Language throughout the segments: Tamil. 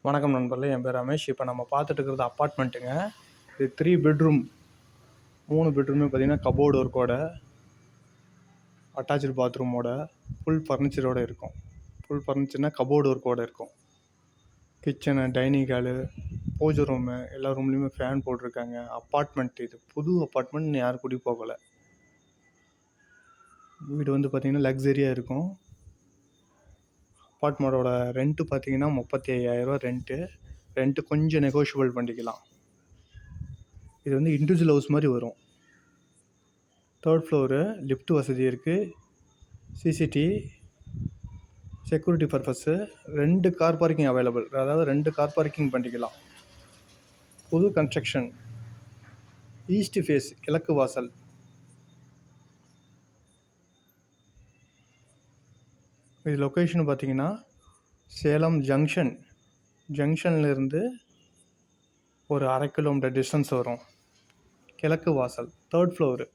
வணக்கம் நண்பர்களே, என் பேர் ரமேஷ். இப்போ நம்ம பார்த்துட்டு இருக்கிறது அப்பார்ட்மெண்ட்டுங்க. இது 3 பெட்ரூம். 3 பெட்ரூமே பார்த்தீங்கன்னா கபோர்டு ஒர்க்கோட, அட்டாச்சு பாத்ரூமோட, ஃபுல் ஃபர்னிச்சரோட இருக்கும். ஃபுல் ஃபர்னிச்சர்னா கபோர்டு ஒர்க்கோட இருக்கும். கிச்சனு, டைனிங் ஹாலு, பூஜை ரூமு, எல்லா ரூம்லேயுமே ஃபேன் போட்டிருக்காங்க. அப்பார்ட்மெண்ட் இது. புது அப்பார்ட்மெண்ட், யாரும் குடி போகலை. வீடு வந்து பார்த்திங்கன்னா லக்ஸரியாக இருக்கும். அப்பார்ட்மெண்ட்டோட ரெண்ட்டு பார்த்தீங்கன்னா 35,000 ரெண்ட்டு கொஞ்சம் நெகோஷியபிள் பண்ணிக்கலாம். இது வந்து இண்டிவிஜுவல் ஹவுஸ் மாதிரி வரும். 3rd ஃப்ளோரு, லிஃப்ட் வசதி இருக்குது. CCTV, security purpose, 2 car parking available. அதாவது 2 கார் பார்க்கிங் பண்ணிக்கலாம். புது கன்ஸ்ட்ரக்ஷன். ஈஸ்ட் ஃபேஸ், கிழக்கு வாசல். இது லொக்கேஷன் பார்த்தீங்கன்னா சேலம் ஜங்ஷன்லேருந்து ஒரு 1/2 கிலோமீட்டர் டிஸ்டன்ஸ் வரும். கிழக்கு வாசல், 3rd ஃப்ளோரு.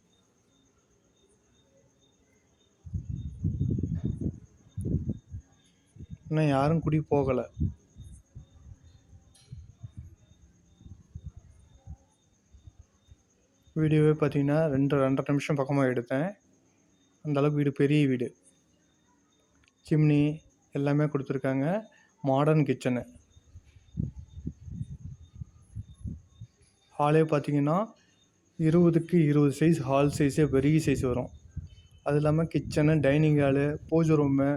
இன்னும் யாரும் குடி போகலை. வீடியோவே பார்த்தீங்கன்னா 2.5 நிமிஷம் பக்கமாக எடுத்தேன். அந்தளவுக்கு வீடு பெரிய வீடு. சிம்னி எல்லாமே கொடுத்துருக்காங்க. Modern kitchen. ஹாலே பார்த்தீங்கன்னா 20க்கு 20 சைஸ் ஹால் சைஸே பெரிய சைஸ் வரும். அது இல்லாமல் கிச்சனு, டைனிங் ஹாலு, பூஜை ரூமு,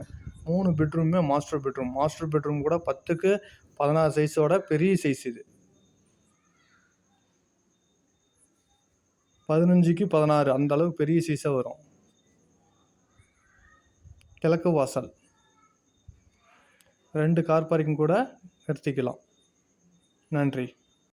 3 பெட்ரூமே மாஸ்டர் பெட்ரூம். மாஸ்டர் பெட்ரூம் கூட 10க்கு 16 சைஸோட பெரிய சைஸ் இது. 15க்கு 16 அந்த அளவு பெரிய சைஸாக வரும். கிழக்கு வாசல். 2 கார் பார்க்கிங் கூட நிறுத்திக்கலாம். நன்றி.